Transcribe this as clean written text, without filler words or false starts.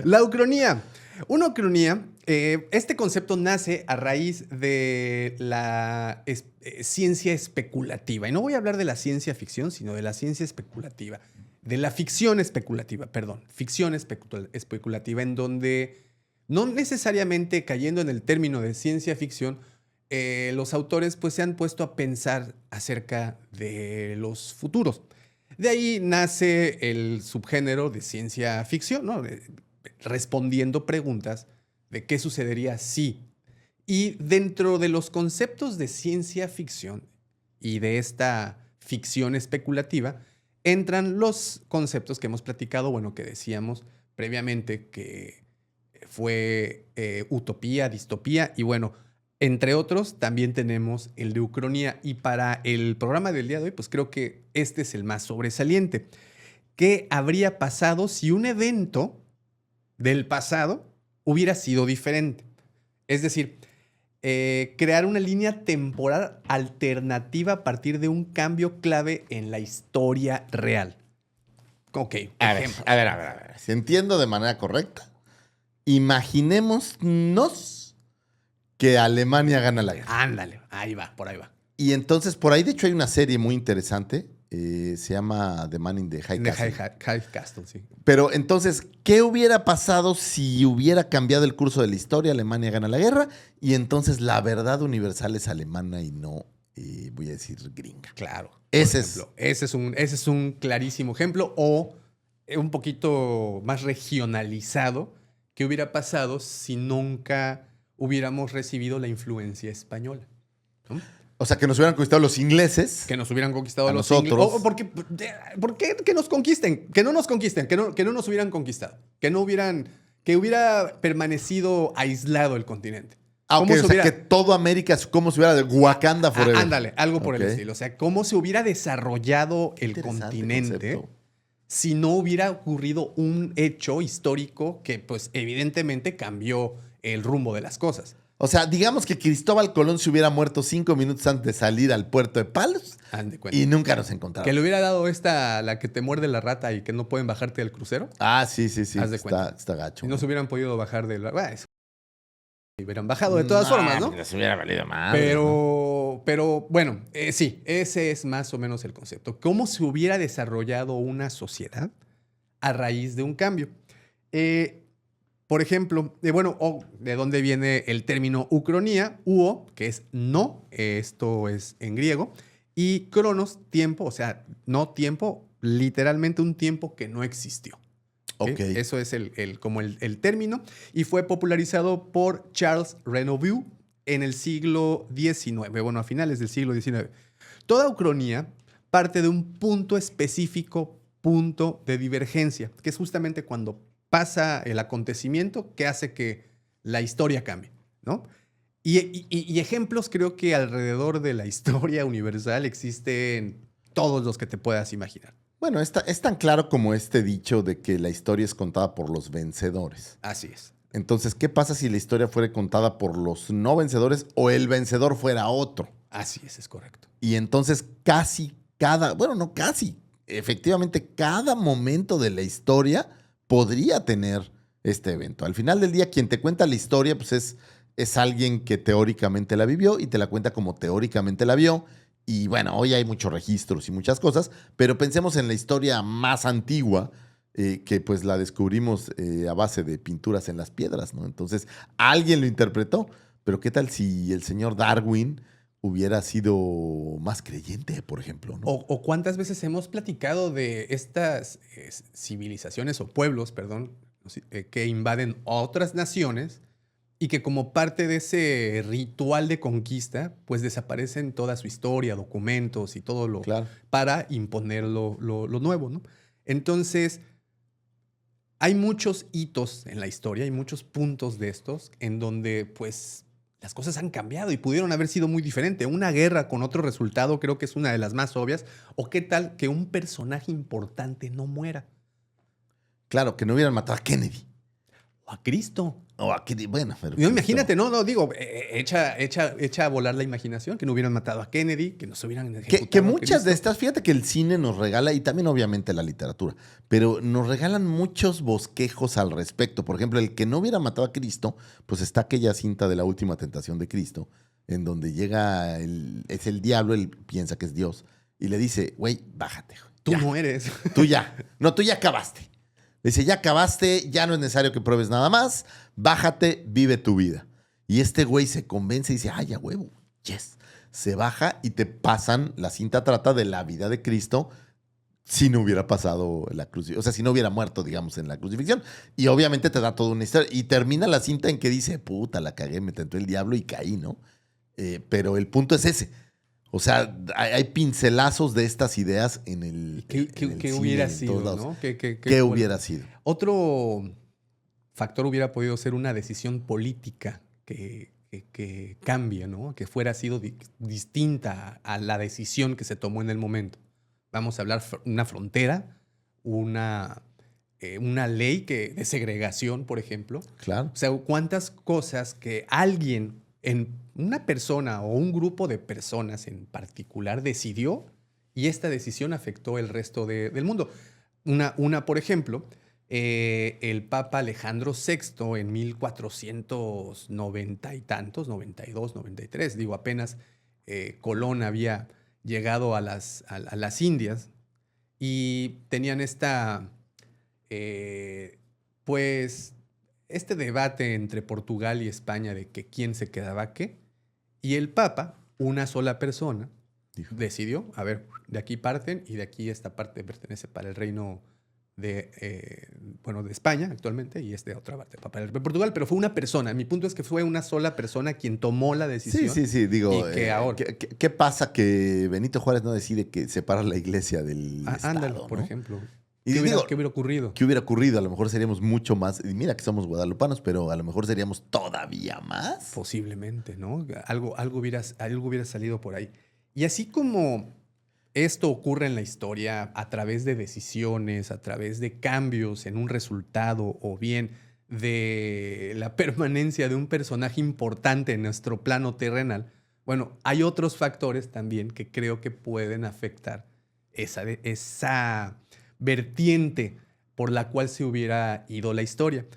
La ucronía. Una ucronía, este concepto nace a raíz de la ciencia especulativa. Y no voy a hablar de la ciencia ficción, sino de la ciencia especulativa. De la ficción especulativa, perdón. Ficción especulativa, en donde no necesariamente cayendo en el término de ciencia ficción, los autores pues, se han puesto a pensar acerca de los futuros. De ahí nace el subgénero de ciencia ficción, ¿no? Respondiendo preguntas de qué sucedería si. Y dentro de los conceptos de ciencia ficción y de esta ficción especulativa, entran los conceptos que hemos platicado, bueno, que decíamos previamente que fue utopía, distopía y bueno, entre otros, también tenemos el de ucronía. Y para el programa del día de hoy, pues creo que este es el más sobresaliente. ¿Qué habría pasado si un evento del pasado hubiera sido diferente? Es decir, crear una línea temporal alternativa a partir de un cambio clave en la historia real. Ok, ejemplo. A ver. Si entiendo de manera correcta, imaginémonos que Alemania gana la guerra. Ándale, ahí va, por ahí va. Y entonces, por ahí de hecho hay una serie muy interesante, se llama The Man in the High Castle. High Castle, sí. Pero entonces, ¿qué hubiera pasado si hubiera cambiado el curso de la historia? Alemania gana la guerra y entonces la verdad universal es alemana y no, voy a decir, gringa. Claro. Ese es un clarísimo ejemplo o un poquito más regionalizado. ¿Qué hubiera pasado si nunca hubiéramos recibido la influencia española? ¿No? O sea, que nos hubieran conquistado los ingleses. Que nos hubieran conquistado a los nosotros. ingleses. ¿Por qué que nos conquisten? Que no nos conquisten, que no nos hubieran conquistado. Que hubiera permanecido aislado el continente. Okay, o sea, que toda América es como si hubiera de Wakanda forever. Ándale, algo por el estilo. O sea, cómo se hubiera desarrollado el continente concepto. Si no hubiera ocurrido un hecho histórico que, pues, evidentemente cambió el rumbo de las cosas. O sea, digamos que Cristóbal Colón se hubiera muerto 5 minutos antes de salir al puerto de Palos y nunca nos encontraron. Que le hubiera dado la que te muerde la rata y que no pueden bajarte del crucero. Ah, sí. Está gacho. Y no se hubieran podido bajar de la... Bueno, se hubieran bajado de todas formas, ¿no? Se hubiera valido más. Pero bueno, sí, ese es más o menos el concepto. ¿Cómo se hubiera desarrollado una sociedad a raíz de un cambio? Por ejemplo, ¿de dónde viene el término ucronía? Uo, que es no, esto es en griego, y cronos, tiempo, o sea, no tiempo, literalmente un tiempo que no existió. Okay. Eso es como el término, y fue popularizado por Charles Renouvier en el siglo XIX, bueno, a finales del siglo XIX. Toda ucronía parte de un punto específico, punto de divergencia, que es justamente cuando pasa el acontecimiento que hace que la historia cambie, ¿no? Y ejemplos creo que alrededor de la historia universal existen todos los que te puedas imaginar. Bueno, es tan claro como este dicho de que la historia es contada por los vencedores. Así es. Entonces, ¿qué pasa si la historia fuera contada por los no vencedores o el vencedor fuera otro? Así es correcto. Y entonces efectivamente cada momento de la historia podría tener este evento. Al final del día, quien te cuenta la historia pues es alguien que teóricamente la vivió y te la cuenta como teóricamente la vio. Y bueno, hoy hay muchos registros y muchas cosas, pero pensemos en la historia más antigua, que pues la descubrimos a base de pinturas en las piedras, ¿no? Entonces, alguien lo interpretó, pero ¿qué tal si el señor Darwin hubiera sido más creyente, por ejemplo, ¿no? O cuántas veces hemos platicado de estas civilizaciones o pueblos, perdón, que invaden otras naciones y que como parte de ese ritual de conquista, pues desaparecen toda su historia, documentos y todo lo para imponer lo nuevo, ¿no? Entonces, hay muchos hitos en la historia, hay muchos puntos de estos en donde, pues, las cosas han cambiado y pudieron haber sido muy diferentes. Una guerra con otro resultado creo que es una de las más obvias. ¿O qué tal que un personaje importante no muera? Claro, que no hubieran matado a Kennedy. O a Cristo. O a Cristo, bueno, pero No, Cristo- imagínate, no, digo, echa a volar la imaginación, que no hubieran matado a Kennedy, que nos hubieran ejecutado Que a muchas de Cristo. estas, fíjate que el cine nos regala, y también obviamente la literatura, pero nos regalan muchos bosquejos al respecto. Por ejemplo, el que no hubiera matado a Cristo, pues está aquella cinta de la última tentación de Cristo, en donde llega, es el diablo, él piensa que es Dios, y le dice, güey, bájate, güey, Tú ya, no eres. tú ya, no, tú ya acabaste. Le dice, ya acabaste, ya no es necesario que pruebes nada más, bájate, vive tu vida. Y este güey se convence y dice, ay, ya huevo, yes. Se baja y te pasan, la cinta trata de la vida de Cristo si no hubiera pasado la crucifixión, o sea, si no hubiera muerto, digamos, en la crucifixión. Y obviamente te da toda una historia. Y termina la cinta en que dice, puta, la cagué, me tentó el diablo y caí, ¿no? Pero el punto es ese. O sea, hay pincelazos de estas ideas en el, ¿Qué, en el qué cine, hubiera en sido, todos lados. no? ¿Qué hubiera sido? Otro factor hubiera podido ser una decisión política que cambie, ¿no? Que fuera sido distinta a la decisión que se tomó en el momento. Vamos a hablar una frontera, una ley de segregación, por ejemplo. Claro. O sea, cuántas cosas que alguien, una persona o un grupo de personas en particular decidió y esta decisión afectó el resto del mundo. Por ejemplo, el Papa Alejandro VI en 1490 y tantos, 92, 93, digo, apenas Colón había llegado a las Indias y tenían pues, este debate entre Portugal y España de que quién se quedaba qué. Y el Papa, una sola persona, decidió, a ver, de aquí parten y de aquí esta parte pertenece para el reino de España actualmente y de otra parte para el de Portugal, pero fue una persona. Mi punto es que fue una sola persona quien tomó la decisión. Sí, digo, y que ahora... ¿qué pasa que Benito Juárez no decide que separa la iglesia del Estado? Ándale, por ¿no? ejemplo. Y ¿Qué digo, hubiera ocurrido? ¿Qué hubiera ocurrido? A lo mejor seríamos mucho más. Y mira que somos guadalupanos, pero a lo mejor seríamos todavía más. Posiblemente, ¿no? Algo hubiera salido por ahí. Y así como esto ocurre en la historia a través de decisiones, a través de cambios en un resultado o bien de la permanencia de un personaje importante en nuestro plano terrenal, bueno, hay otros factores también que creo que pueden afectar esa vertiente por la cual se hubiera ido la historia.